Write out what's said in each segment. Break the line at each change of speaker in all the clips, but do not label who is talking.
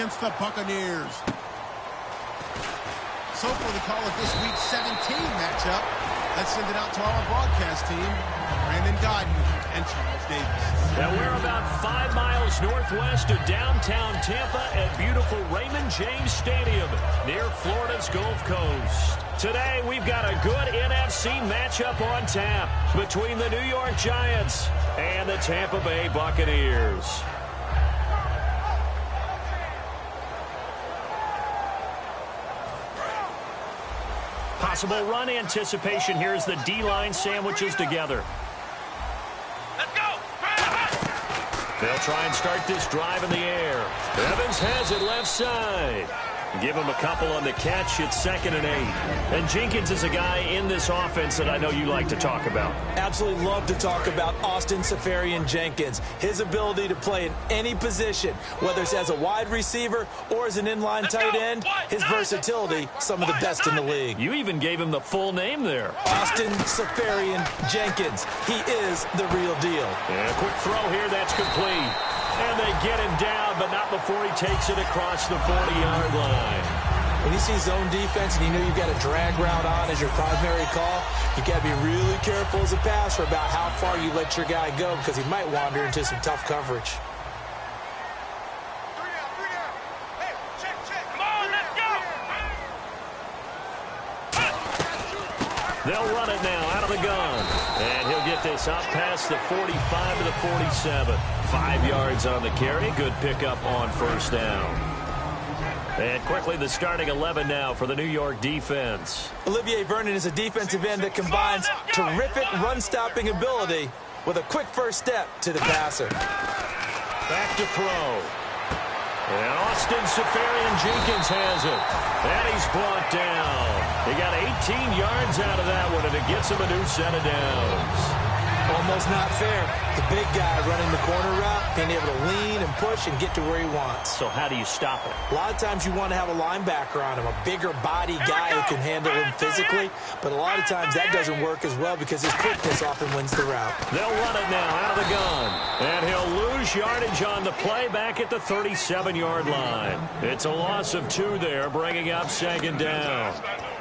against the Buccaneers. So for the call of this week's 17 matchup, let's send it out to our broadcast team, Brandon Godden and Charles Davis.
Now we're about 5 miles northwest of downtown Tampa at beautiful Raymond James Stadium near Florida's Gulf Coast. Today we've got a good NFC matchup on tap between the New York Giants and the Tampa Bay Buccaneers. Possible run anticipation here as the D-line sandwiches together.
Let's go!
They'll try and start this drive in the air. Evans has it left side. Give him a couple on the catch. It's 2nd and 8. And Jenkins is a guy in this offense that I know you like to talk about.
Absolutely love to talk about Austin Seferian-Jenkins. His ability to play in any position, whether it's as a wide receiver or as an inline tight end, his versatility, some of the best in the league.
You even gave him the full name there.
Austin Seferian-Jenkins. He is the real deal.
And a quick throw here. That's complete. And they get him down, but not before he takes it across the 40-yard line.
When you see zone defense and you know you've got a drag route on as your primary call, you got to be really careful as a passer about how far you let your guy go because he might wander into some tough coverage.
Hey, check. Come on, let's go!
They'll run it now out of the gun. And he'll get this up past the 45 to the 47. 5 yards on the carry. Good pickup on first down. And quickly the starting 11 now for the New York defense.
Olivier Vernon is a defensive end that combines terrific run-stopping ability with a quick first step to the passer.
Back to throw. And Austin Seferian-Jenkins has it. And he's brought down. He got 18 yards out of that one, and it gets him a new set of downs.
Almost not fair. The big guy running the corner route, being able to lean and push and get to where he wants.
So how do you stop it?
A lot of times you want to have a linebacker on him, a bigger body guy who can handle him physically, but a lot of times that doesn't work as well because his quickness often wins the route.
They'll run it now out of the gun. And he'll lose yardage on the play back at the 37-yard line. It's a loss of 2 there, bringing up 2nd down.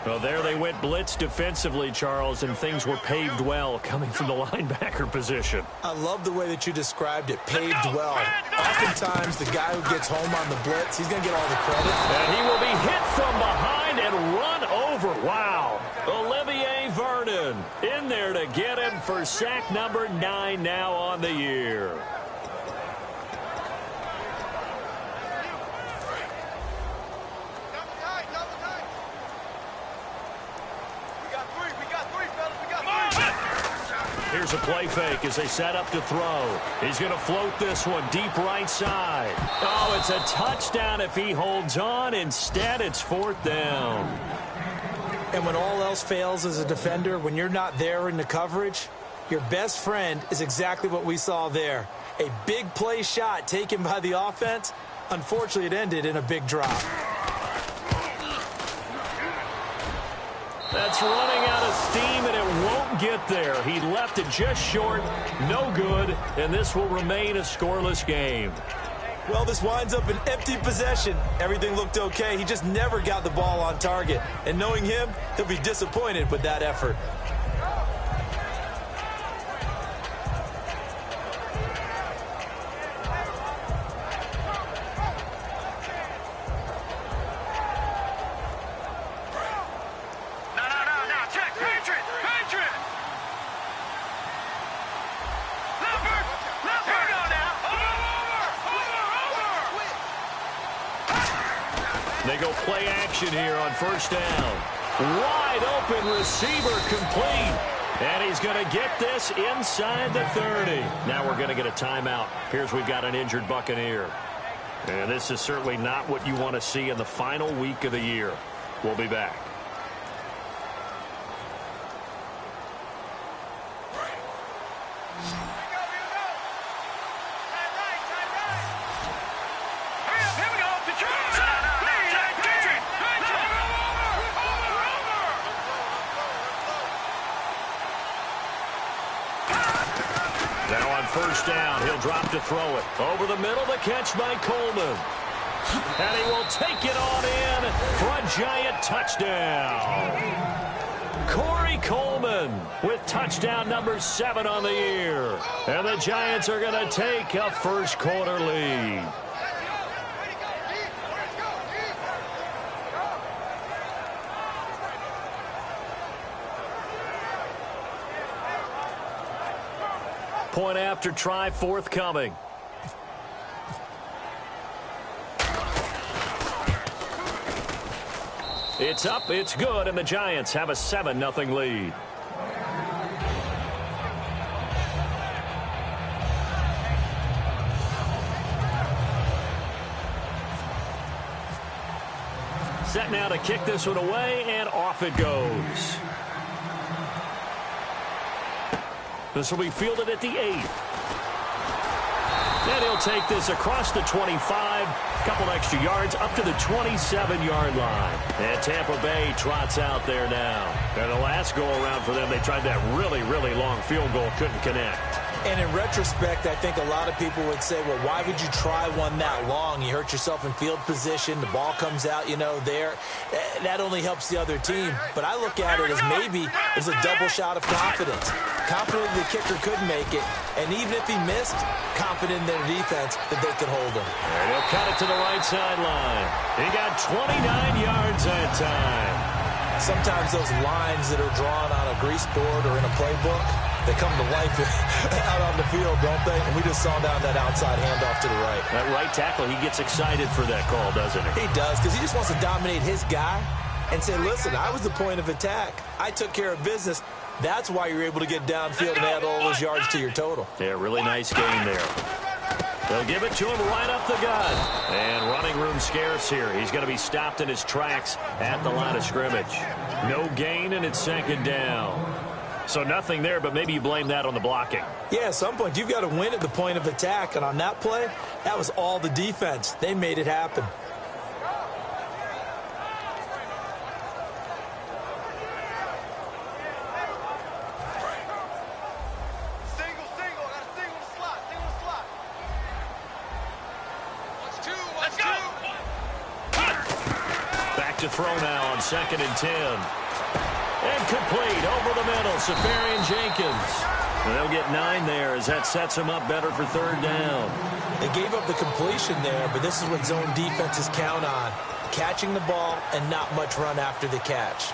Well, there they went blitz defensively, Charles, and things were paved well coming from the linebacker position.
I love the way that you described it, paved well. Oftentimes, the guy who gets home on the blitz, he's going to get all the credit.
And he will be hit from behind and run over. Wow. Olivier Vernon in there to get him for sack number 9 now on the year. Here's a play fake as they set up to throw. He's going to float this one deep right side. Oh, it's a touchdown if he holds on. Instead, it's 4th down.
And when all else fails as a defender, when you're not there in the coverage, your best friend is exactly what we saw there. A big play shot taken by the offense. Unfortunately, it ended in a big drop.
That's running out of steam, and it won't get there. He left it just short, no good, and this will remain a scoreless game.
Well, this winds up an empty possession. Everything looked okay. He just never got the ball on target. And knowing him, he'll be disappointed with that effort.
They go play action here on first down. Wide open receiver complete. And he's going to get this inside the 30. Now we're going to get a timeout. Here's we've got an injured Buccaneer. And this is certainly not what you want to see in the final week of the year. We'll be back. Now on first down, he'll drop to throw it. Over the middle, the catch by Coleman. And he will take it on in for a Giant touchdown. Corey Coleman with touchdown number 7 on the year. And the Giants are going to take a first quarter lead. Point after try forthcoming. It's up, it's good, and the Giants have a 7-0 lead. Set now to kick this one away, and off it goes. This will be fielded at the 8. And he'll take this across the 25, a couple extra yards, up to the 27-yard line. And Tampa Bay trots out there now. And the last go-around for them, they tried that really, really long field goal, couldn't connect.
And in retrospect, I think a lot of people would say, well, why would you try one that long? You hurt yourself in field position. The ball comes out, there. That only helps the other team. But I look at it as maybe it's a double shot of confidence. Confident the kicker could make it. And even if he missed, confident in their defense that they could hold him.
And he'll cut it to the right sideline. He got 29 yards that time.
Sometimes those lines that are drawn on a grease board or in a playbook, they come to life out on the field, don't they? And we just saw down that outside handoff to the right.
That right tackle, he gets excited for that call, doesn't he?
He does, because he just wants to dominate his guy and say, listen, I was the point of attack. I took care of business. That's why you're able to get downfield and add all those yards to your total.
Yeah, really nice game there. They'll give it to him right up the gut. And running room scarce here. He's going to be stopped in his tracks at the line of scrimmage. No gain, and it's second down. So nothing there, but maybe you blame that on the blocking.
Yeah, at some point, you've got to win at the point of attack. And on that play, that was all the defense. They made it happen.
To throw now on 2nd and 10. And complete over the middle, Safarian Jenkins. And they'll get 9 there as that sets him up better for 3rd down.
They gave up the completion there, but this is what zone defenses count on. Catching the ball and not much run after the catch.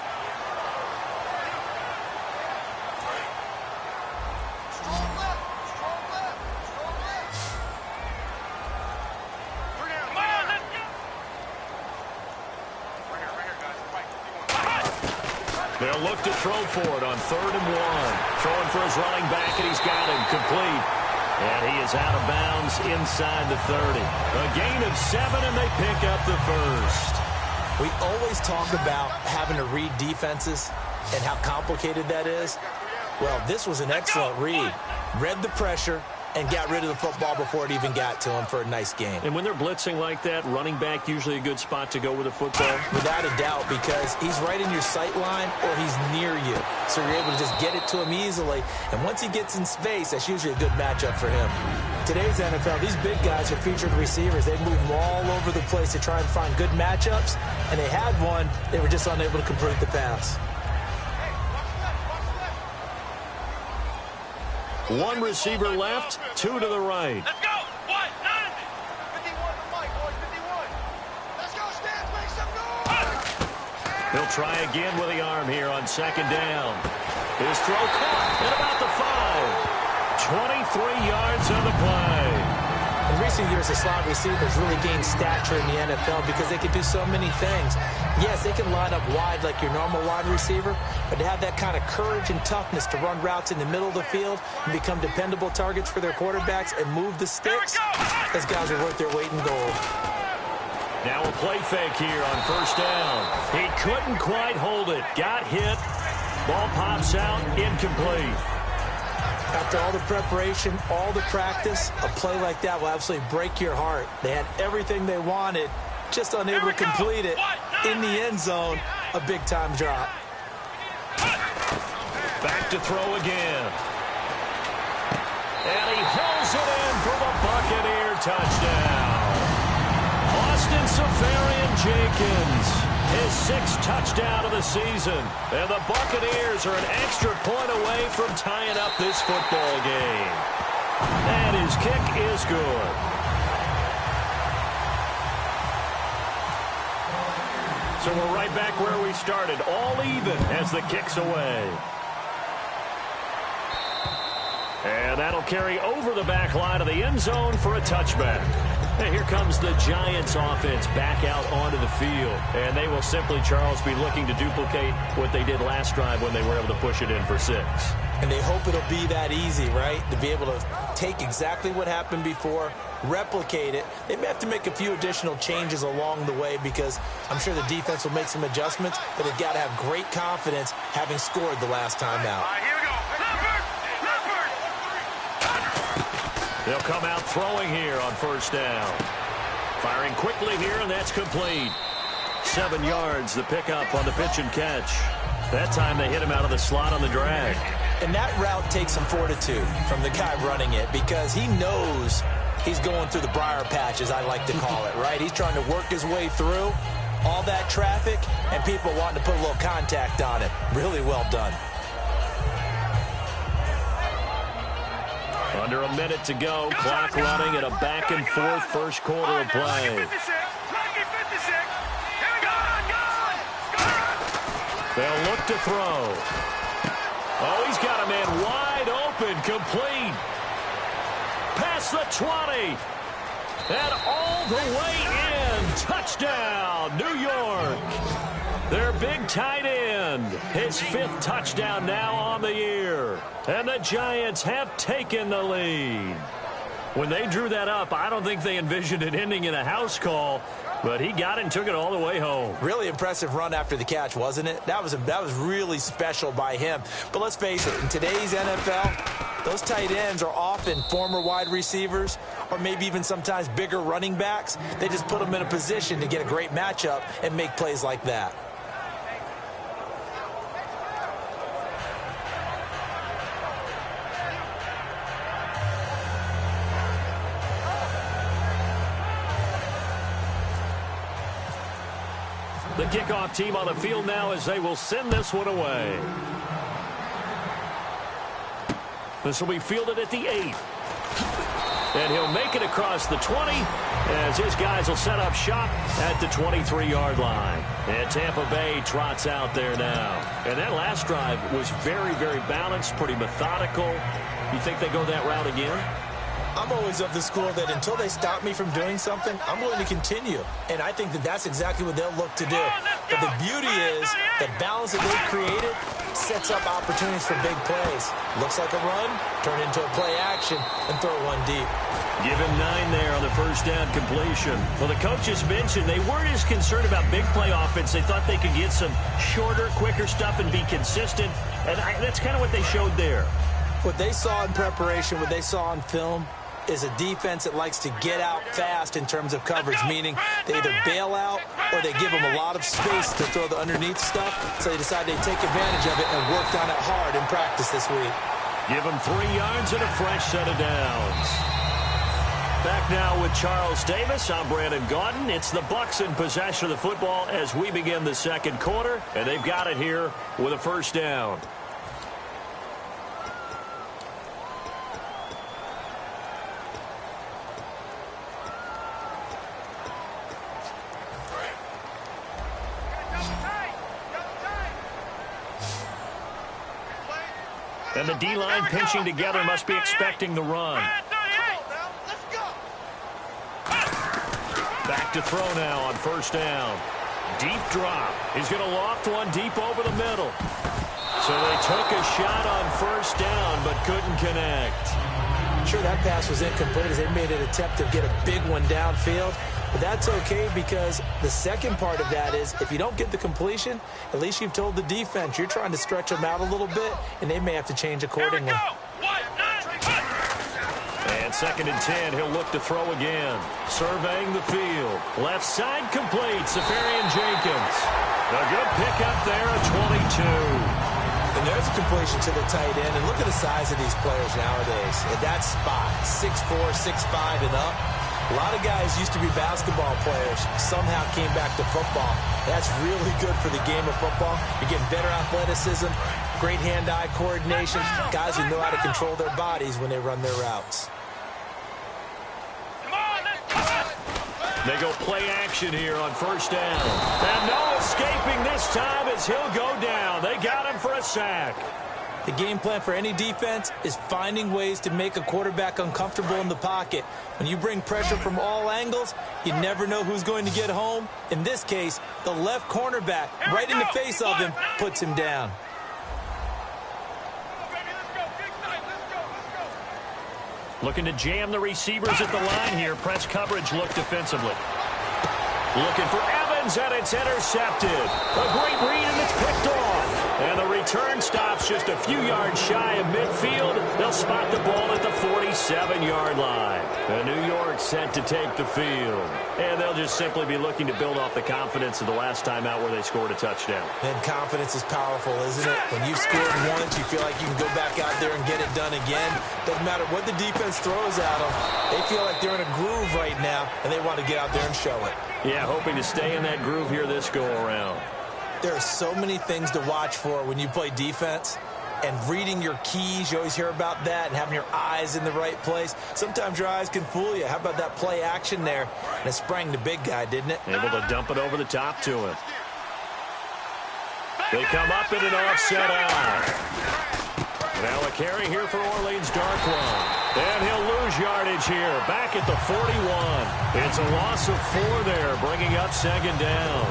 They'll look to throw for it on 3rd and 1. Throwing for his running back, and he's got him complete. And he is out of bounds inside the 30. A gain of 7, and they pick up the first.
We always talk about having to read defenses and how complicated that is. Well, this was an excellent read. Read the pressure and got rid of the football before it even got to him for a nice game.
And when they're blitzing like that, running back usually a good spot to go with the football?
Without a doubt, because he's right in your sight line or he's near you. So you're able to just get it to him easily. And once he gets in space, that's usually a good matchup for him. Today's NFL, these big guys are featured receivers. They move them all over the place to try and find good matchups. And they had one. They were just unable to complete the pass.
One receiver left, 2 to the right.
Let's go. 1, 9. 51 to Mike, boys. 51. Let's go, Stan. Make some noise.
He'll try again with the arm here on 2nd down. His throw caught at about the 5. 23 yards on the play.
In recent years, the slot receivers really gained stature in the NFL because they can do so many things. Yes, they can line up wide like your normal wide receiver, but to have that kind of courage and toughness to run routes in the middle of the field and become dependable targets for their quarterbacks and move the sticks, those guys are worth their weight in gold.
Now a play fake here on 1st down. He couldn't quite hold it. Got hit. Ball pops out, incomplete.
After all the preparation, all the practice, a play like that will absolutely break your heart. They had everything they wanted, just unable to complete it. In the end zone, a big-time drop.
Back to throw again. And he hauls it in for the Buccaneer touchdown. Austin Seferian-Jenkins, his 6th touchdown of the season. And the Buccaneers are an extra point away from tying up this football game. And his kick is good. So we're right back where we started, all even as the kick's away. And that'll carry over the back line of the end zone for a touchback. And here comes the Giants offense back out onto the field. And they will simply, Charles, be looking to duplicate what they did last drive when they were able to push it in for 6.
And they hope it'll be that easy, right? To be able to take exactly what happened before, replicate it. They may have to make a few additional changes along the way because I'm sure the defense will make some adjustments, but they've got to have great confidence having scored the last time out.
Here we go.
They'll come out throwing here on first down. Firing quickly here, and that's complete. 7 yards, the pickup on the pitch and catch. That time they hit him out of the slot on the drag.
And that route takes some fortitude from the guy running it because he knows he's going through the briar patch, as I like to call it, right? He's trying to work his way through all that traffic and people wanting to put a little contact on it. Really well done.
Under a minute to go. Clock running at a back-and-forth first quarter of play. They'll look to throw. Oh, he's got a man wide open, complete. Past the 20. And all the way in. Touchdown, New York. Their big tight end. His 5th touchdown now on the year. And the Giants have taken the lead. When they drew that up, I don't think they envisioned it ending in a house call, but he got it and took it all the way home.
Really impressive run after the catch, wasn't it? That was really special by him. But let's face it, in today's NFL, those tight ends are often former wide receivers or maybe even sometimes bigger running backs. They just put them in a position to get a great matchup and make plays like that.
The kickoff team on the field now as they will send this one away. This will be fielded at the 8. And he'll make it across the 20 as his guys will set up shop at the 23-yard line. And Tampa Bay trots out there now. And that last drive was very, very balanced, pretty methodical. You think they go that route again?
I'm always of the school that until they stop me from doing something, I'm going to continue. And I think that that's exactly what they'll look to do. But the beauty is the balance that they've created sets up opportunities for big plays. Looks like a run, turn into a play action, and throw one deep.
Give him 9 there on the first down completion. Well, the coaches mentioned they weren't as concerned about big play offense. They thought they could get some shorter, quicker stuff and be consistent. And that's kind of what they showed there.
What they saw in preparation, what they saw on film, is a defense that likes to get out fast in terms of coverage, meaning they either bail out or they give them a lot of space to throw the underneath stuff, so they decide they take advantage of it and worked on it hard in practice this week.
Give them 3 yards and a fresh set of downs. Back now with Charles Davis. I'm Brandon Gaudin. It's the Bucs in possession of the football as we begin the second quarter, and they've got it here with a first down. And the D-line pinching together must be expecting the run. Back to throw now on first down. Deep drop. He's going to loft one deep over the middle. So they took a shot on first down but couldn't connect.
Sure, that pass was incomplete as they made an attempt to get a big one downfield. But that's okay because the second part of that is if you don't get the completion, at least you've told the defense you're trying to stretch them out a little bit, and they may have to change accordingly.
And 2nd and 10, he'll look to throw again. Surveying the field. Left side complete, Seferian-Jenkins. A good pickup there at 22.
And there's a completion to the tight end. And look at the size of these players nowadays. At that spot, 6'4", 6'5", and up. A lot of guys used to be basketball players, somehow came back to football. That's really good for the game of football. You're getting better athleticism, great hand-eye coordination, guys who know how to control their bodies when they run their routes.
They go play action here on first down. And no escaping this time as he'll go down. They got him for a sack.
The game plan for any defense is finding ways to make a quarterback uncomfortable in the pocket. When you bring pressure from all angles, you never know who's going to get home. In this case, the left cornerback, right in the face of him, puts him down.
Looking to jam the receivers at the line here. Press coverage look defensively. Looking for Evans, and it's intercepted. A great read, and it's picked off. And the return stops just a few yards shy of midfield. They'll spot the ball at the 47-yard line. And New York set to take the field. And they'll just simply be looking to build off the confidence of the last time out where they scored a touchdown.
And confidence is powerful, isn't it? When you've scored once, you feel like you can go back out there and get it done again. Doesn't matter what the defense throws at them. They feel like they're in a groove right now, and they want to get out there and show it.
Yeah, hoping to stay in that groove here this go-around.
There are so many things to watch for when you play defense. And reading your keys, you always hear about that, and having your eyes in the right place. Sometimes your eyes can fool you. How about that play action there? And it sprang the big guy, didn't it?
Able to dump it over the top to him. They come up in an offset eye. Now a carry here for Orleans Darkwan. And he'll lose yardage here. Back at the 41. It's a loss of 4 there, bringing up second down.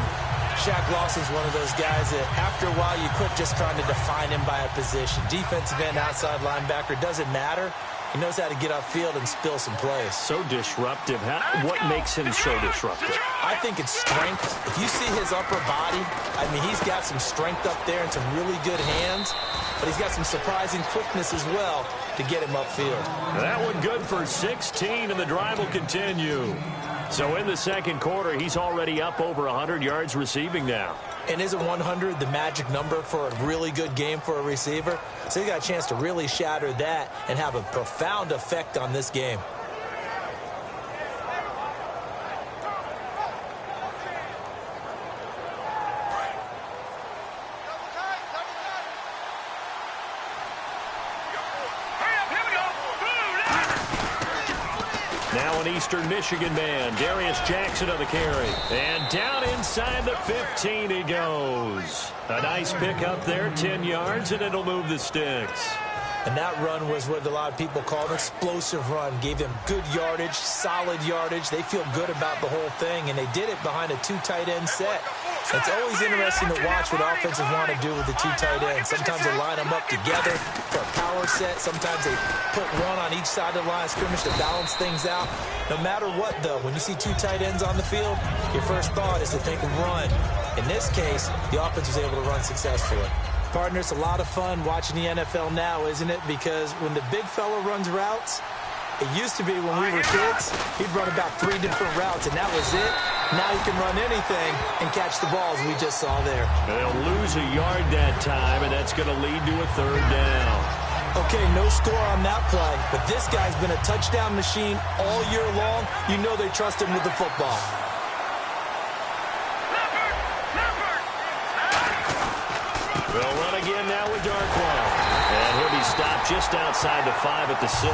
Shaq Lawson's one of those guys that after a while you quit just trying to define him by a position. Defensive end, outside linebacker, doesn't matter. He knows how to get upfield and spill some plays.
So disruptive. What makes him so disruptive?
I think it's strength. If you see his upper body, I mean, he's got some strength up there and some really good hands, but he's got some surprising quickness as well to get him upfield.
That one good for 16, and the drive will continue. So in the second quarter, he's already up over 100 yards receiving now.
And isn't 100 the magic number for a really good game for a receiver? So he got a chance to really shatter that and have a profound effect on this game.
Now an Eastern Michigan man, Darius Jackson on the carry. And down inside the 15 he goes. A nice pick up there, 10 yards, and it'll move the sticks.
And that run was what a lot of people call an explosive run. Gave them good yardage, solid yardage. They feel good about the whole thing, and they did it behind a 2 tight end set. It's always interesting to watch what offenses want to do with the 2 tight ends. Sometimes they line them up together for a power set. Sometimes they put one on each side of the line of scrimmage to balance things out. No matter what, though, when you see 2 tight ends on the field, your first thought is to think of run. In this case, the offense was able to run successfully. Partner, it's a lot of fun watching the NFL now, isn't it? Because when the big fella runs routes, it used to be when we were kids, he'd run about 3 different routes, and that was it. Now he can run anything and catch the balls we just saw there.
They'll lose a yard that time, and that's going to lead to a 3rd down.
Okay, no score on that play, but this guy's been a touchdown machine all year long. You know they trust him with the football.
They'll run again now with Darkwan. And he'll be stopped just outside the 5 at the 6.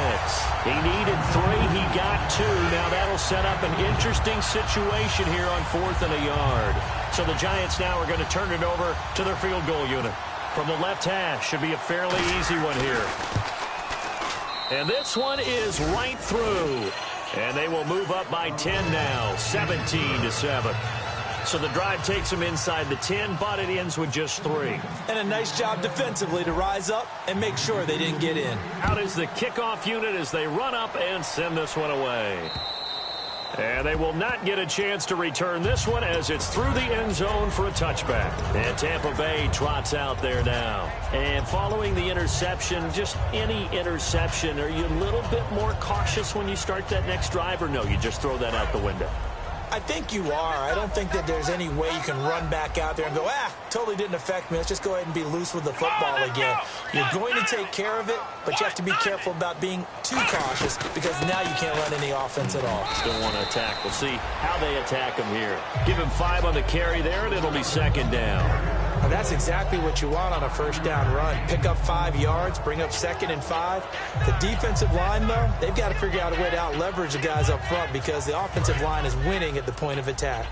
He needed 3. He got 2. Now that'll set up an interesting situation here on 4th and a yard. So the Giants now are going to turn it over to their field goal unit. From the left hash, should be a fairly easy one here. And this one is right through. And they will move up by 10 now, 17-7. So the drive takes them inside the 10, but it ends with just 3.
And a nice job defensively to rise up and make sure they didn't get in.
Out is the kickoff unit as they run up and send this one away. And they will not get a chance to return this one as it's through the end zone for a touchback. And Tampa Bay trots out there now. And following the interception, just any interception, are you a little bit more cautious when you start that next drive, or no, you just throw that out the window?
I think you are. I don't think that there's any way you can run back out there and go, totally didn't affect me. Let's just go ahead and be loose with the football again. You're going to take care of it, but you have to be careful about being too cautious because now you can't run any offense at all.
Still want to attack. We'll see how they attack him here. Give him 5 on the carry there, and it'll be second down.
Well, that's exactly what you want on a first down run. Pick up 5 yards, bring up 2nd and 5. The defensive line, though, they've got to figure out a way to out-leverage the guys up front because the offensive line is winning at the point of attack.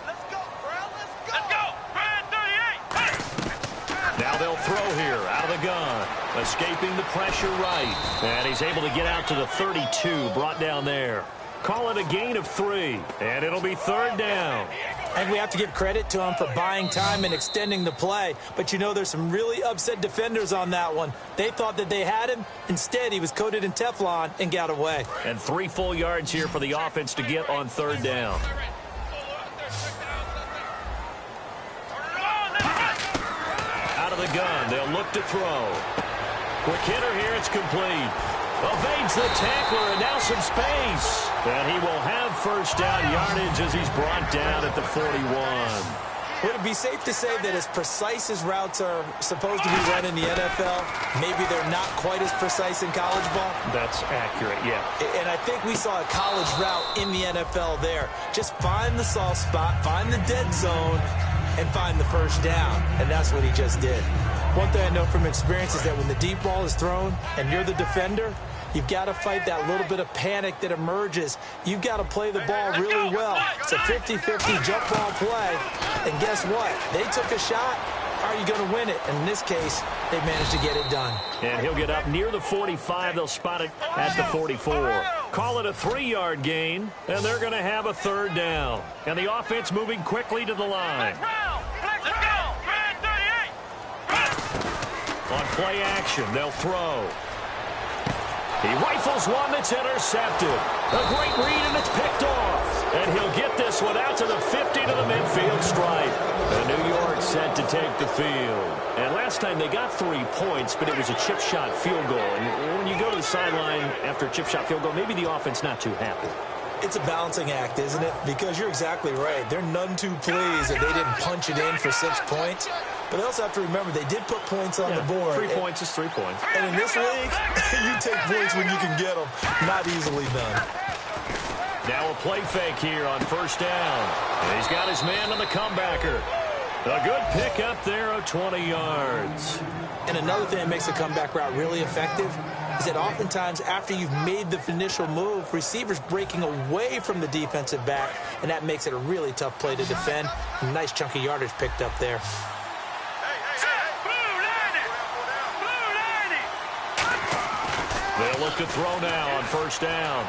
Let's go, Brown. Let's go. Brad 38.
Now they'll throw here out of the gun. Escaping the pressure right. And he's able to get out to the 32, brought down there. Call it a gain of 3, and it'll be 3rd down.
And we have to give credit to him for buying time and extending the play. But, you know, there's some really upset defenders on that one. They thought that they had him. Instead, he was coated in Teflon and got away.
And 3 full yards here for the offense to get on 3rd down. Out of the gun, they'll look to throw. Quick hitter here, it's complete. Evades the tackler, and now some space. And he will have first down yardage as he's brought down at the 41.
Would it be safe to say that as precise as routes are supposed to be run in the NFL, maybe they're not quite as precise in college ball?
That's accurate, yeah.
And I think we saw a college route in the NFL there. Just find the soft spot, find the dead zone, and find the first down. And that's what he just did. One thing I know from experience is that when the deep ball is thrown and you're the defender, you've got to fight that little bit of panic that emerges. You've got to play the ball really well. It's a 50-50 jump ball play. And guess what? They took a shot. Are you going to win it? And in this case, they managed to get it done.
And he'll get up near the 45. They'll spot it at the 44. Call it a 3-yard gain, and they're going to have a 3rd down. And the offense moving quickly to the line. On play action, they'll throw. He rifles one that's intercepted. A great read, and it's picked off. And he'll get this one out to the 50 to the midfield stripe. And New York set to take the field. And last time they got 3 points, but it was a chip shot field goal. And when you go to the sideline after a chip shot field goal, maybe the offense not too happy.
It's a balancing act, isn't it? Because you're exactly right. They're none too pleased that they didn't punch it in for 6 points. But they also have to remember they did put points on the board.
3 points is 3 points.
And in this league, you take points when you can get them. Not easily done.
Now a play fake here on first down. And he's got his man on the comebacker. A good pick up there of 20 yards.
And another thing that makes a comeback route really effective is that oftentimes after you've made the initial move, receivers breaking away from the defensive back, and that makes it a really tough play to defend. A nice chunky yardage picked up there.
They'll look to throw now on first down.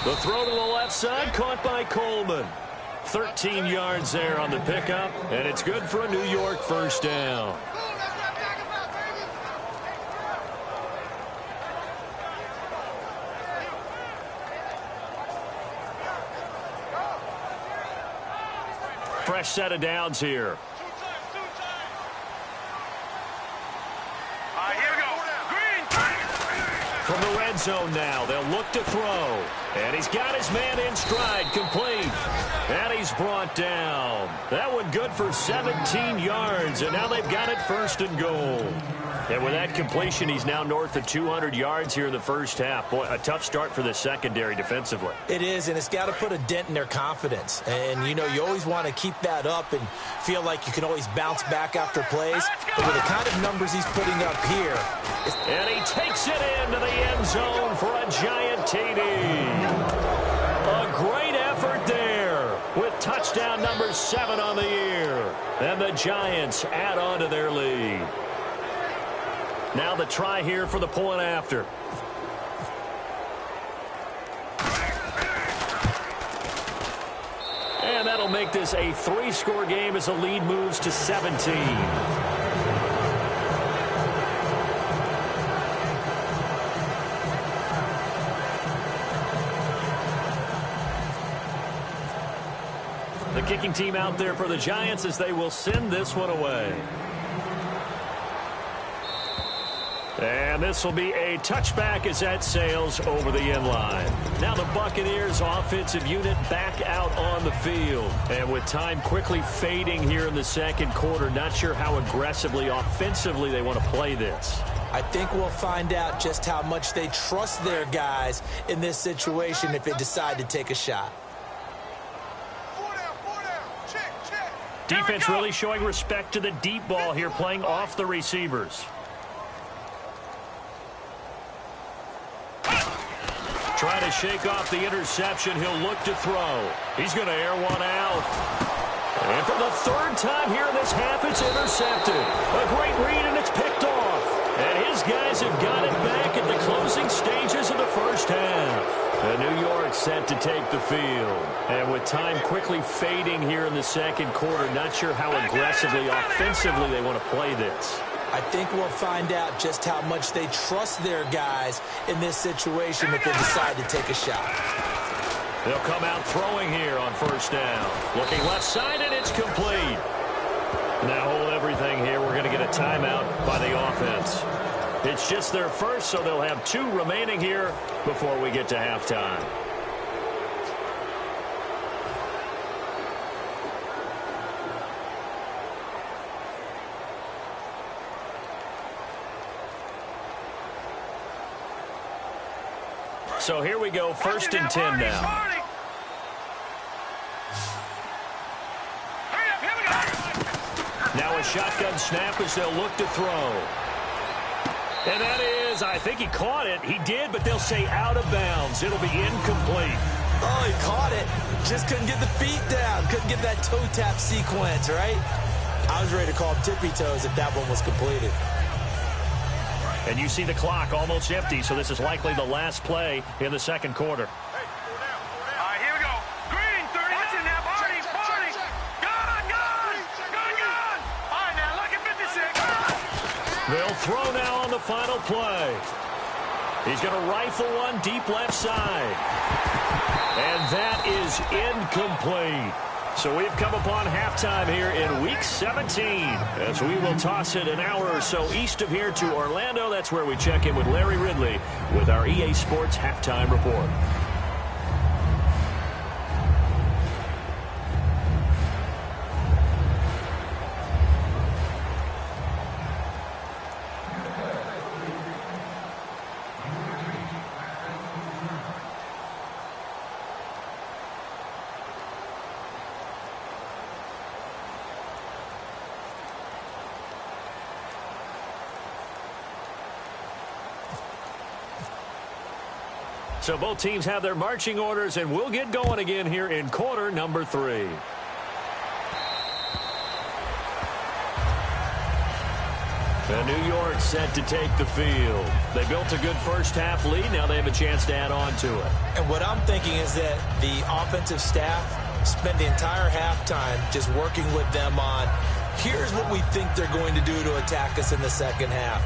The throw to the left side, caught by Coleman. 13 yards there on the pickup, and it's good for a New York first down. Fresh set of downs here. From the red zone now, they'll look to throw. And he's got his man in stride, complete. And he's brought down. That one good for 17 yards, and now they've got it 1st and goal. And with that completion, he's now north of 200 yards here in the first half. Boy, a tough start for the secondary defensively.
It is, and it's got to put a dent in their confidence. And, you know, you always want to keep that up and feel like you can always bounce back after plays. But with the kind of numbers he's putting up here.
And he takes it into the end zone for a giant TD. A great effort there with touchdown number 7 on the year. And the Giants add on to their lead. Now the try here for the point after. And that'll make this a 3-score game as the lead moves to 17. The kicking team out there for the Giants as they will send this one away. And this will be a touchback as that sails over the end line. Now the Buccaneers offensive unit back out on the field. And with time quickly fading here in the second quarter, not sure how aggressively, offensively they want to play this.
I think we'll find out just how much they trust their guys in this situation if they decide to take a shot.
Defense really showing respect to the deep ball here, playing off the receivers. Trying to shake off the interception. He'll look to throw. He's going to air one out. And for the third time here in this half, it's intercepted. A great read, and it's picked off. And his guys have got it back at the closing stages of the first half. And New York set to take the field. And with time quickly fading here in the second quarter, not sure how aggressively, offensively they want to play this.
I think we'll find out just how much they trust their guys in this situation if they decide to take a shot.
They'll come out throwing here on first down. Looking left side, and it's complete. Now hold everything here. We're going to get a timeout by the offense. It's just their first, so they'll have 2 remaining here before we get to halftime. So here we go, 1st and 10 now. Now a shotgun snap as they'll look to throw. And that is, I think he caught it. He did, but they'll say out of bounds. It'll be incomplete.
Oh, he caught it. Just couldn't get the feet down. Couldn't get that toe tap sequence, right? I was ready to call him tippy toes if that one was completed.
And you see the clock almost empty, so this is likely the last play in the second quarter.
Hey, 4 down, 4 down. All right, here we go. Green, 30. That's in there. Party, party. Gun. All right, now, look at 56.
They'll throw now on the final play. He's going to rifle one deep left side. And that is incomplete. So we've come upon halftime here in Week 17 as we will toss it an hour or so east of here to Orlando. That's where we check in with Larry Ridley with our EA Sports Halftime Report. So both teams have their marching orders, and we'll get going again here in quarter number 3. And New York set to take the field. They built a good first half lead. Now they have a chance to add on to it.
And what I'm thinking is that the offensive staff spent the entire halftime just working with them on, here's what we think they're going to do to attack us in the second half.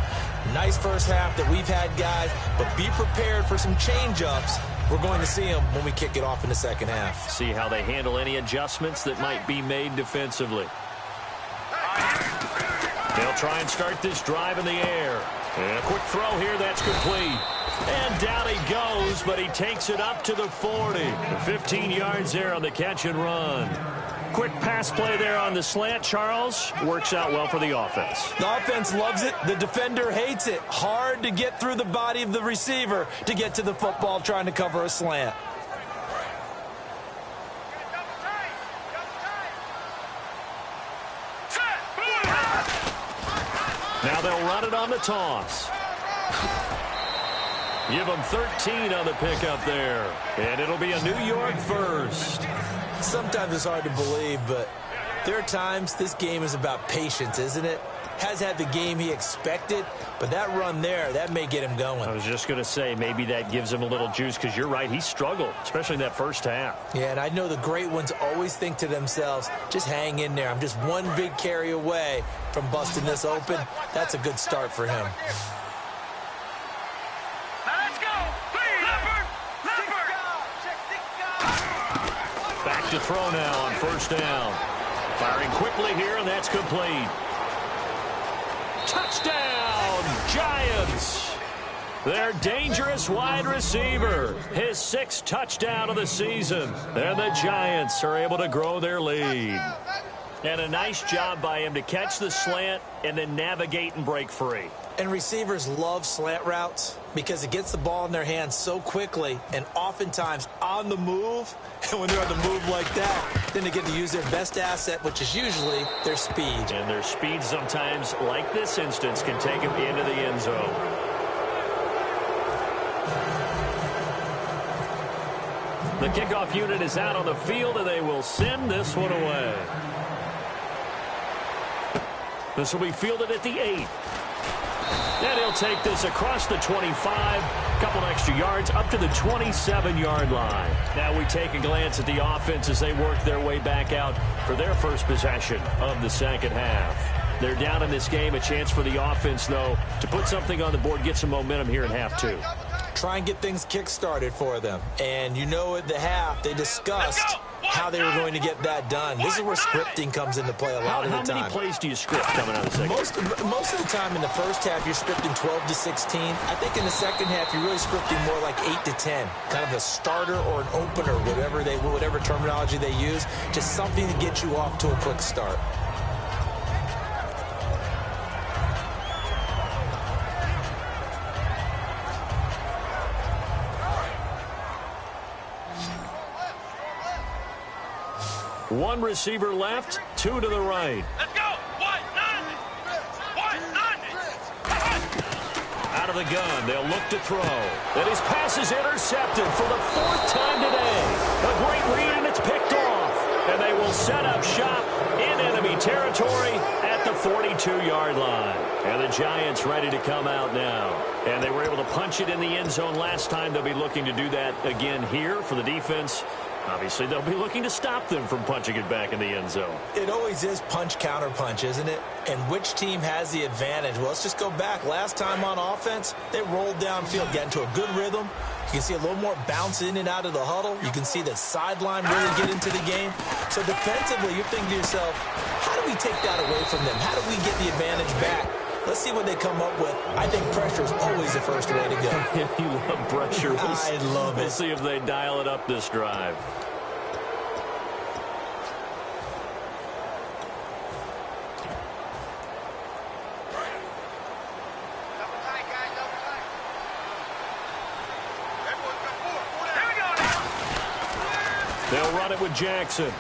Nice first half that we've had, guys, but be prepared for some change-ups. We're going to see them when we kick it off in the second half.
See how they handle any adjustments that might be made defensively. They'll try and start this drive in the air. And a quick throw here, that's complete. And down he goes, but he takes it up to the 40. 15 yards there on the catch and run. Quick pass play there on the slant, Charles. Works out well for the offense.
The offense loves it. The defender hates it. Hard to get through the body of the receiver to get to the football trying to cover a slant.
Now they'll run it on the toss. Give them 13 on the pickup there. And it'll be a New York first.
Sometimes it's hard to believe, but there are times this game is about patience, isn't it? Has had the game he expected, but that run there, that may get him going.
I was just going to say, maybe that gives him a little juice, because you're right, he struggled, especially in that first half.
Yeah, and I know the great ones always think to themselves, just hang in there. I'm just one big carry away from busting this open. That's a good start for him.
Back to throw now on first down. Firing quickly here, and that's complete. Touchdown, Giants! Woods. Their dangerous wide receiver. His 6th touchdown of the season. And the Giants are able to grow their lead. And a nice job by him to catch the slant and then navigate and break free.
And receivers love slant routes because it gets the ball in their hands so quickly and oftentimes on the move. And when they're on the move like that, then they get to use their best asset, which is usually their speed.
And their speed sometimes, like this instance, can take them into the end zone. The kickoff unit is out on the field, and they will send this one away. This will be fielded at the 8. And he'll take this across the 25, a couple extra yards, up to the 27-yard line. Now we take a glance at the offense as they work their way back out for their first possession of the second half. They're down in this game. A chance for the offense, though, to put something on the board, get some momentum here in half 2.
Try and get things kick-started for them. And you know at the half, they discussed how they were going to get that done. This is where scripting comes into play a lot of the time.
How many plays do you script coming out of the second?
Most of the time in the first half, you're scripting 12 to 16. I think in the second half, you're really scripting more like 8 to 10. Kind of a starter or an opener, whatever terminology they use. Just something to get you off to a quick start.
One receiver left, 2 to the right.
Let's go! 190! 190!
Out of the gun, they'll look to throw. And his pass is intercepted for the 4th time today. A great read, and it's picked off. And they will set up shop in enemy territory at the 42-yard line. And the Giants ready to come out now. And they were able to punch it in the end zone last time. They'll be looking to do that again here for the defense. Obviously, they'll be looking to stop them from punching it back in the end zone.
It always is punch-counter-punch, isn't it? And which team has the advantage? Well, let's just go back. Last time on offense, they rolled downfield, get into a good rhythm. You can see a little more bounce in and out of the huddle. You can see the sideline really get into the game. So defensively, you're thinking to yourself, how do we take that away from them? How do we get the advantage back? Let's see what they come up with. I think pressure is always the first way to go.
You love pressure.
I love it.
We'll see if they dial it up this drive.
Double tight, guys, double tight. Everyone come forward. Here we go now.
They'll run it with Jackson.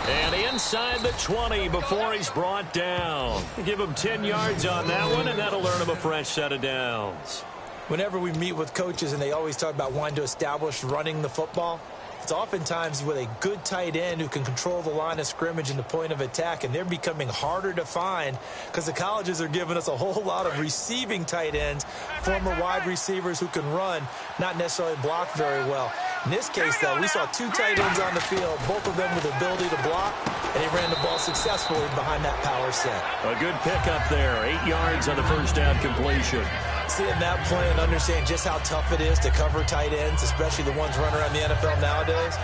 And inside the 20 before he's brought down. Give him 10 yards on that one, and that'll earn him a fresh set of downs.
Whenever we meet with coaches and they always talk about wanting to establish running the football, it's oftentimes with a good tight end who can control the line of scrimmage and the point of attack, and they're becoming harder to find because the colleges are giving us a whole lot of receiving tight ends, former wide receivers who can run, not necessarily block very well. In this case, though, we saw 2 tight ends on the field, both of them with the ability to block, and they ran the ball successfully behind that power set.
A good pickup there, 8 yards on the first down completion.
Seeing that play and understanding just how tough it is to cover tight ends, especially the ones running around the NFL nowadays,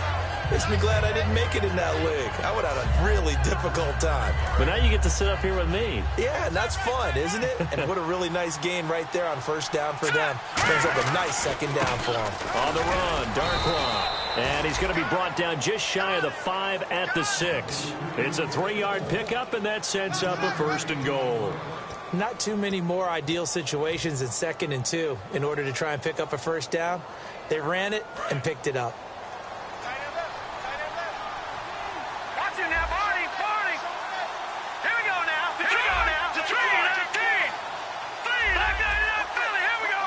makes me glad I didn't make it in that league. I would have had a really difficult time.
But now you get to sit up here with me.
Yeah, and that's fun, isn't it? And what a really nice gain right there on first down for them. Brings up a nice second down for them.
On the run, Darkwa. And he's going to be brought down just shy of the 5 at the 6. It's a 3-yard pickup, and that sets up a 1st and goal.
Not too many more ideal situations in 2nd and 2 in order to try and pick up a first down. They ran it and picked it up.
Tight end left. Tight end left. Watch it now, Barney. Barney. Here we go now. Here we go now. Detroit. 19. 3. That guy not Philly. Here we go.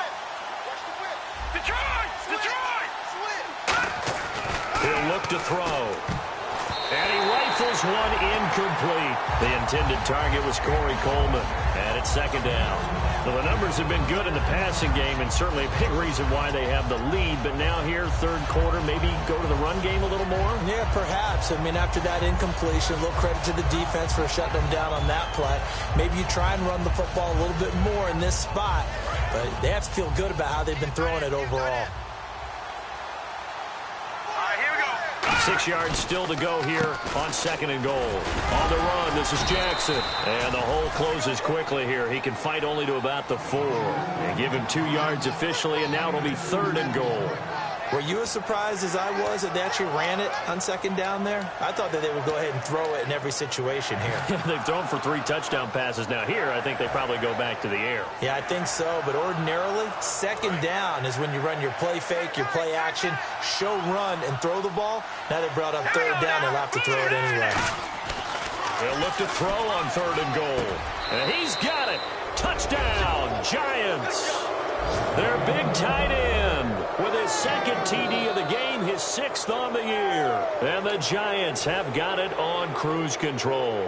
Watch the whip. Detroit. Detroit.
He'll look to throw. And he rifles one incomplete. The intended target was Corey Coleman. And it's 2nd down. Well, the numbers have been good in the passing game, and certainly a big reason why they have the lead. But now here, 3rd quarter, maybe go to the run game a little more?
Yeah, perhaps. I mean, after that incompletion, a little credit to the defense for shutting them down on that play. Maybe you try and run the football a little bit more in this spot. But they have to feel good about how they've been throwing it overall.
All right, here we go.
6 yards still to go here on 2nd and goal. On the run, this is Jackson. And the hole closes quickly here. He can fight only to about the 4. And give him 2 yards officially, and now it'll be 3rd and goal.
Were you as surprised as I was that they actually ran it on 2nd down there? I thought that they would go ahead and throw it in every situation here.
They've thrown for 3 touchdown passes. Now here, I think they probably go back to the air.
Yeah, I think so. But ordinarily, 2nd down is when you run your play fake, your play action, show run, and throw the ball. Now they brought up 3rd down. They'll have to throw it anyway.
They'll look to throw on 3rd and goal. And he's got it. Touchdown, Giants. Their big tight end with his 2nd TD of the game, his 6th on the year. And the Giants have got it on cruise control.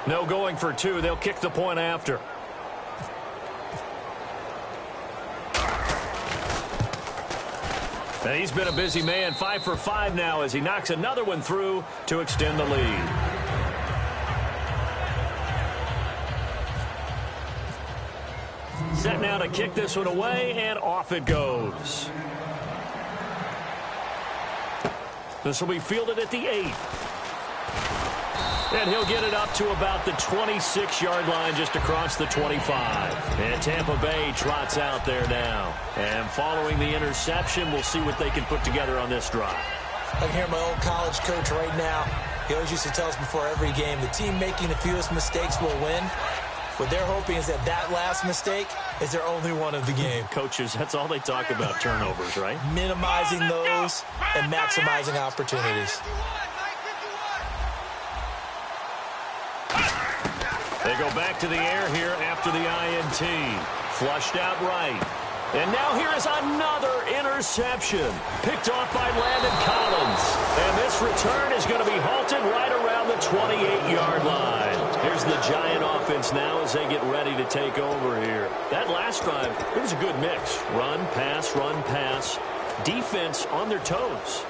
No going for 2. They'll kick the point after. And he's been a busy man, 5 for 5 now as he knocks another one through to extend the lead. Set now to kick this one away, and off it goes. This will be fielded at the 8. And he'll get it up to about the 26-yard line, just across the 25. And Tampa Bay trots out there now. And following the interception, we'll see what they can put together on this drive.
I can hear my old college coach right now. He always used to tell us before every game, the team making the fewest mistakes will win. What they're hoping is that last mistake is their only one of the game.
Coaches, that's all they talk about, turnovers, right?
Minimizing those and maximizing opportunities.
They go back to the air here after the INT. Flushed out right. And now here is another interception. Picked off by Landon Collins. And this return is going to be halted right around the 28-yard line. Here's the Giant offense now as they get ready to take over here. That last drive, it was a good mix. Run, pass, defense on their toes.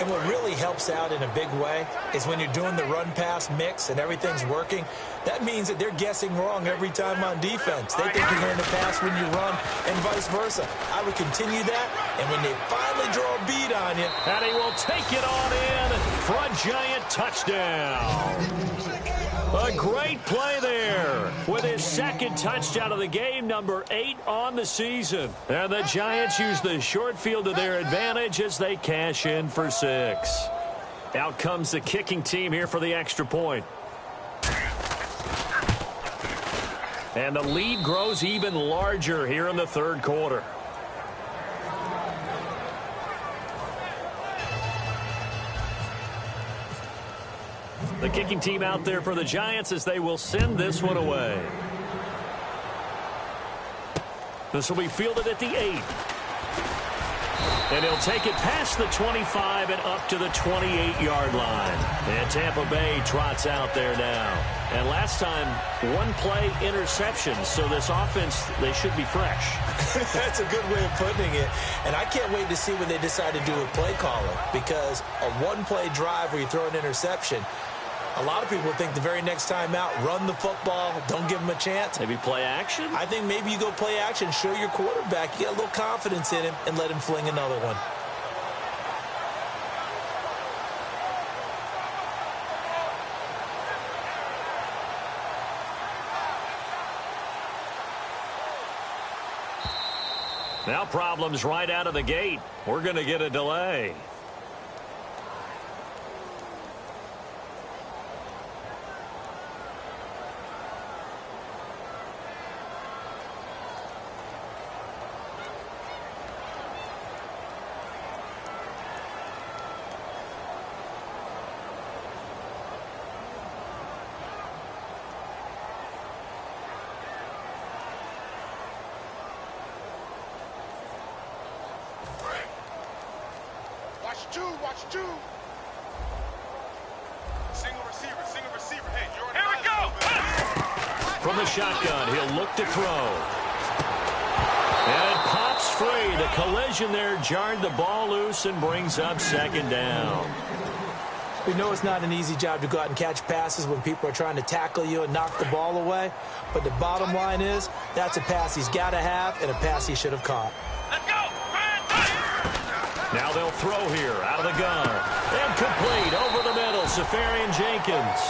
And what really helps out in a big way is when you're doing the run-pass mix and everything's working, that means that they're guessing wrong every time on defense. They think you're going to pass when you run and vice versa. I would continue that, and when they finally draw a bead on you.
And he will take it on in for a Giant touchdown. A great play there with his 2nd touchdown of the game, number 8 on the season. And the Giants use the short field to their advantage as they cash in for 6. Out comes the kicking team here for the extra point. And the lead grows even larger here in the 3rd quarter. The kicking team out there for the Giants as they will send this one away. This will be fielded at the 8. And he'll take it past the 25 and up to the 28-yard line. And Tampa Bay trots out there now. And last time, 1-play interception. So this offense, they should be fresh.
That's a good way of putting it. And I can't wait to see what they decide to do with play calling. Because a 1-play drive where you throw an interception, a lot of people think the very next time out, run the football, don't give them a chance.
Maybe play action?
I think maybe you go play action, show your quarterback, you got a little confidence in him, and let him fling another one.
Now problems right out of the gate. We're going to get a delay.
Watch two. Single receiver. Hey, you're on. Here we go.
From the shotgun, he'll look to throw. And it pops free. The collision there jarred the ball loose and brings up 2nd down.
We know it's not an easy job to go out and catch passes when people are trying to tackle you and knock the ball away. But the bottom line is, that's a pass he's got to have and a pass he should have caught.
Let's go.
Now they'll throw here out of the gun. Incomplete over the middle. Safarian Jenkins.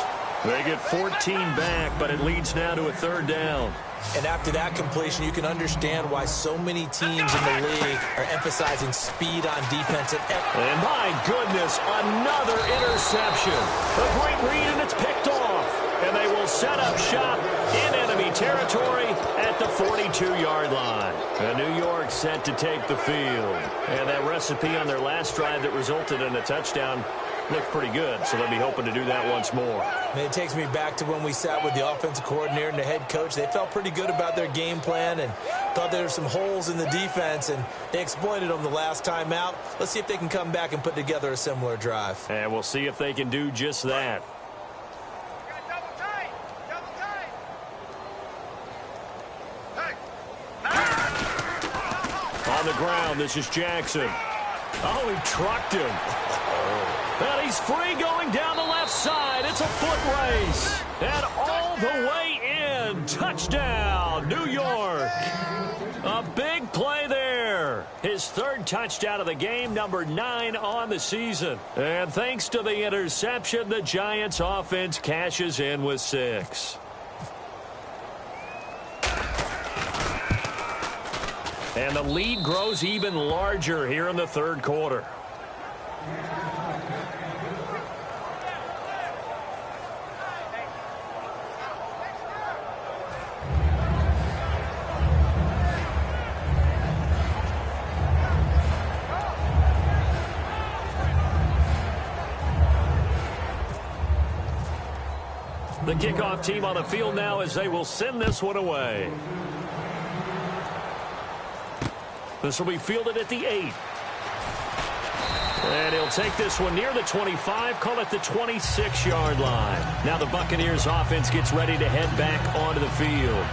They get 14 back, but it leads now to a third down.
And after that completion, you can understand why so many teams in the league are emphasizing speed on defense.
And my goodness, another interception. A great read, and it's picked off. And they will set up shop in enemy territory at the 42-yard line. And New York set to take the field. And that recipe on their last drive that resulted in a touchdown looked pretty good, so they'll be hoping to do that once more.
And it takes me back to when we sat with the offensive coordinator and the head coach. They felt pretty good about their game plan and thought there were some holes in the defense, and they exploited them the last time out. Let's see if they can come back and put together a similar drive.
And we'll see if they can do just that. On the ground, this is Jackson. Oh, he trucked him. And he's free going down the left side. It's a foot race. And all the way in. Touchdown, New York. A big play there. His third touchdown of the game, number 9 on the season. And thanks to the interception, the Giants offense cashes in with 6. And the lead grows even larger here in the third quarter. The kickoff team on the field now as they will send this one away. This will be fielded at the 8. And he'll take this one near the 25, call it the 26-yard line. Now the Buccaneers offense gets ready to head back onto the field.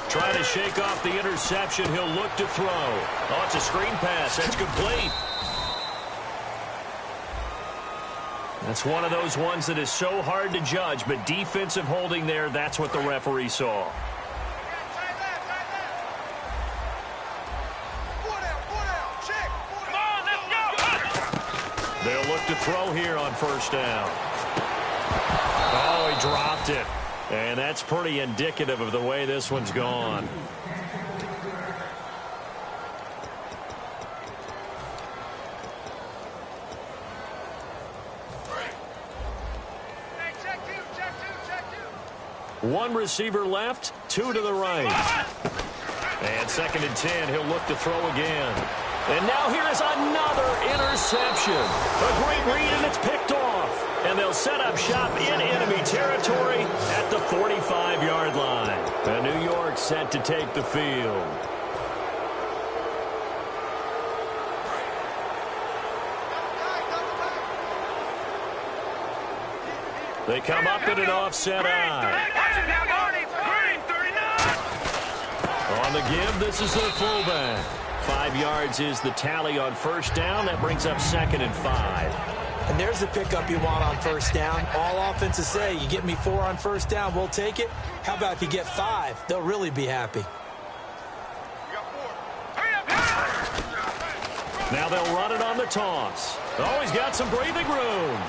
Trying to shake off the interception. He'll look to throw. Oh, it's a screen pass. That's complete. That's one of those ones that is so hard to judge, but defensive holding there, that's what the referee saw. They'll look to throw here on first down. Oh, he dropped it. And that's pretty indicative of the way this one's gone. One receiver left, 2 to the right. And 2nd and 10, he'll look to throw again. And now here is another interception. A great read, and it's picked off. And they'll set up shop in enemy territory at the 45-yard line. And New York set to take the field. They come up in an offset eye. On the give, this is their fullback. 5 yards is the tally on first down. That brings up 2nd and 5.
And there's the pickup you want on first down. All offenses say, you get me 4 on first down, we'll take it. How about if you get 5? They'll really be happy.
Now they'll run it on the toss. Oh, he's got some breathing room.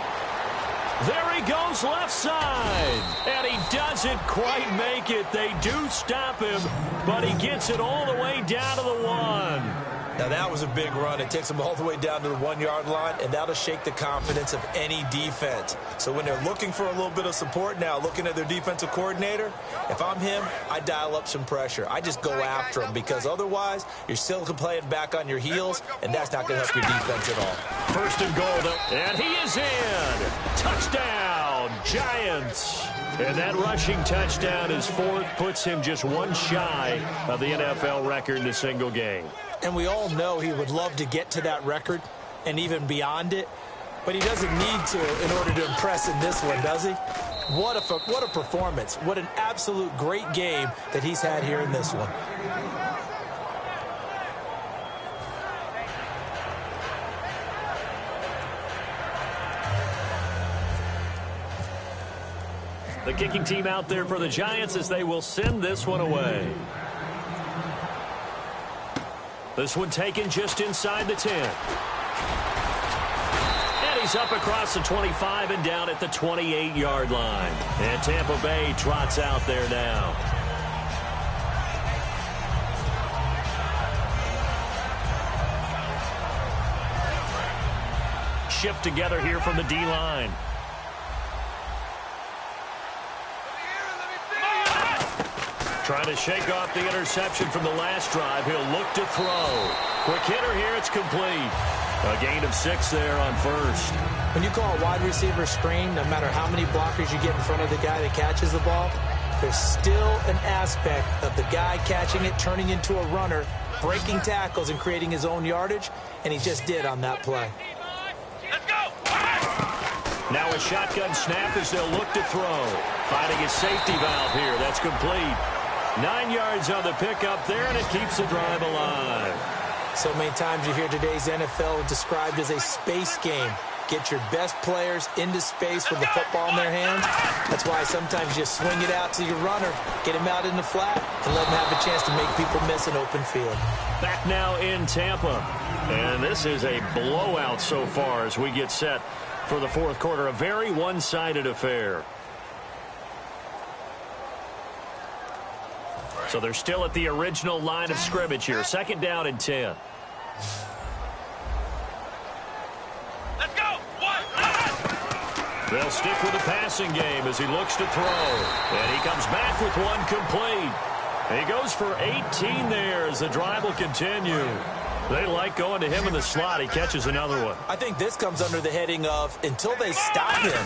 There he goes left side. And he doesn't quite make it. They do stop him, but he gets it all the way down to the 1.
Now, that was a big run. It takes them all the way down to the 1-yard line, and that'll shake the confidence of any defense. So when they're looking for a little bit of support now, looking at their defensive coordinator, if I'm him, I dial up some pressure. I just go after him because otherwise you're still playing back on your heels, and that's not going to help your defense at all.
1st and goal, and he is in. Touchdown, Giants. And that rushing touchdown is 4th, puts him just 1 shy of the NFL record in a single game.
And we all know he would love to get to that record and even beyond it, but he doesn't need to in order to impress in this one, does he? What a performance. What an absolute great game that he's had here in this one.
The kicking team out there for the Giants as they will send this one away. This one taken just inside the 10. And he's up across the 25 and down at the 28-yard line. And Tampa Bay trots out there now. Shift together here from the D-line. Trying to shake off the interception from the last drive. He'll look to throw. Quick hitter here. It's complete. A gain of 6 there on first.
When you call a wide receiver screen, no matter how many blockers you get in front of the guy that catches the ball, there's still an aspect of the guy catching it, turning into a runner, breaking tackles and creating his own yardage, and he just did on that play.
Now a shotgun snap as they'll look to throw. Finding his safety valve here. That's complete. 9 yards on the pickup there, and it keeps the drive alive.
So many times you hear today's NFL described as a space game. Get your best players into space with the football in their hands. That's why sometimes you swing it out to your runner, get him out in the flat, and let him have a chance to make people miss an open field.
Back now in Tampa. And this is a blowout so far as we get set for the fourth quarter. A very one-sided affair. So they're still at the original line of scrimmage here. Second down and 10.
Let's go!
They'll stick with the passing game as he looks to throw. And he comes back with one complete. He goes for 18 there as the drive will continue. They like going to him in the slot. He catches another one.
I think this comes under the heading of until they stop him,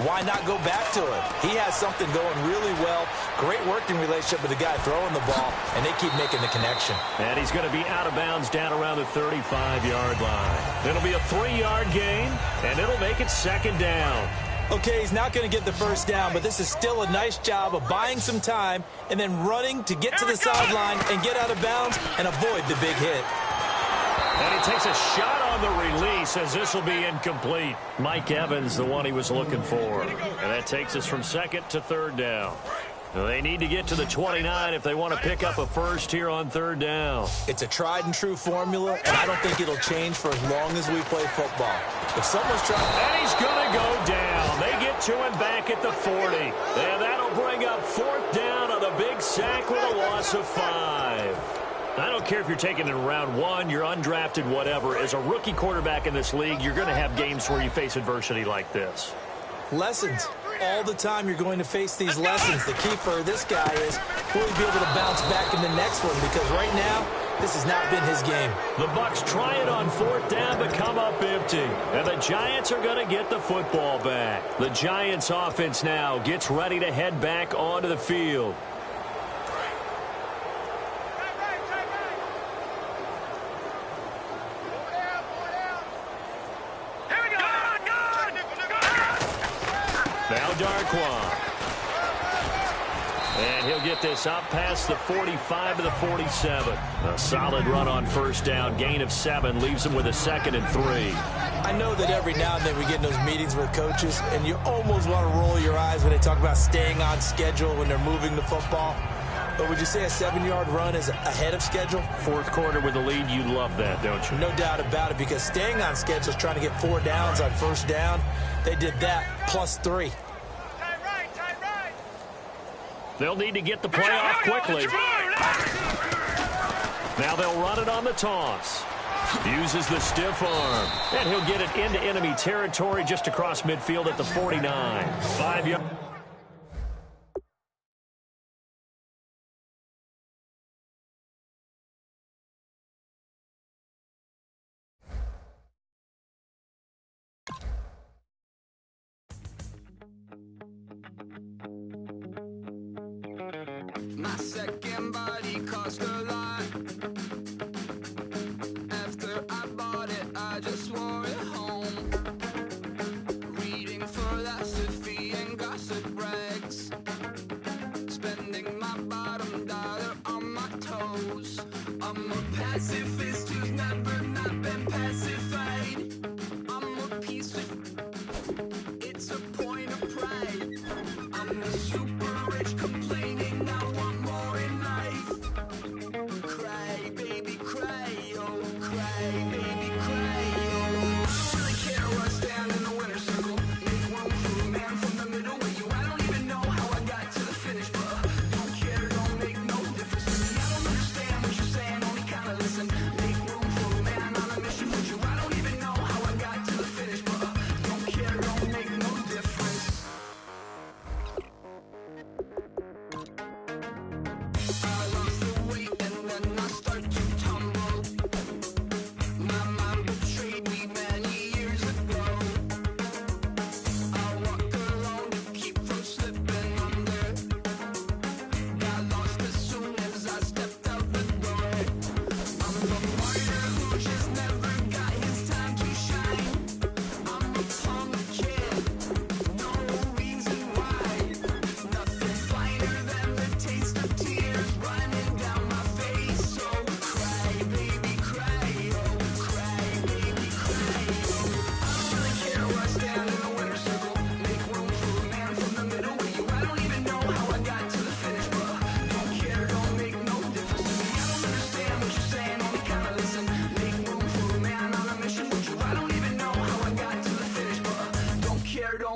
why not go back to him? He has something going really well. Great working relationship with the guy throwing the ball, and they keep making the connection.
And he's going to be out of bounds down around the 35-yard line. It'll be a 3-yard gain, and it'll make it second down.
Okay, he's not going to get the first down, but this is still a nice job of buying some time and then running to get to the sideline and get out of bounds and avoid the big hit.
And he takes a shot on the release as this will be incomplete. Mike Evans, the one he was looking for. And that takes us from second to third down. They need to get to the 29 if they want to pick up a first here on third down.
It's a tried and true formula, and I don't think it'll change for as long as we play football. If someone's trying...
And he's going to go down. They get to him back at the 40. And that'll bring up fourth down on a big sack with a loss of 5. I don't care if you're taking it in round 1, you're undrafted, whatever. As a rookie quarterback in this league, you're going to have games where you face adversity like this.
Lessons. All the time you're going to face these lessons. The key for this guy is will he be able to bounce back in the next one? Because right now, this has not been his game.
The Bucs try it on fourth down but come up empty. And the Giants are going to get the football back. The Giants offense now gets ready to head back onto the field. Now Darquan. And he'll get this up past the 45 to the 47. A solid run on first down. Gain of 7 leaves him with a 2nd and 3.
I know that every now and then we get in those meetings with coaches, and you almost want to roll your eyes when they talk about staying on schedule when they're moving the football. But would you say a 7-yard run is ahead of schedule?
Fourth quarter with the lead, you love that, don't you?
No doubt about it, because staying on schedule is trying to get 4 downs on first down. They did that plus 3.
They'll need to get the play off quickly. Now they'll run it on the toss. Uses the stiff arm. And he'll get it into enemy territory just across midfield at the 49. 5 yards.
My second body cost a lot. After I bought it, I just wore it home. Reading philosophy and gossip rags. Spending my bottom dollar on my toes. I'm a pacifist who's never not been pacified. I'm a piece of... It's a point of pride. I'm the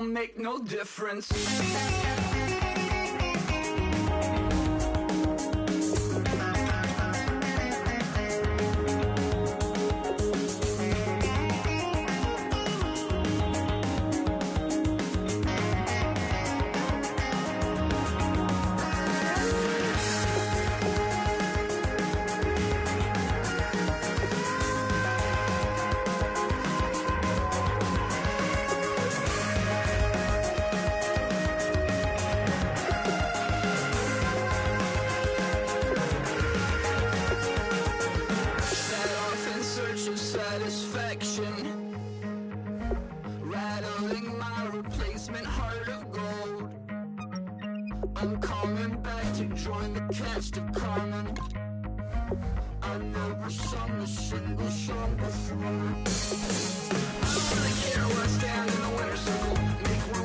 don't make no difference. Rattling my replacement heart of gold. I'm coming back to join the cast of Carmen. I never sung a single song before. I don't really care where I stand in the winner's circle. Make room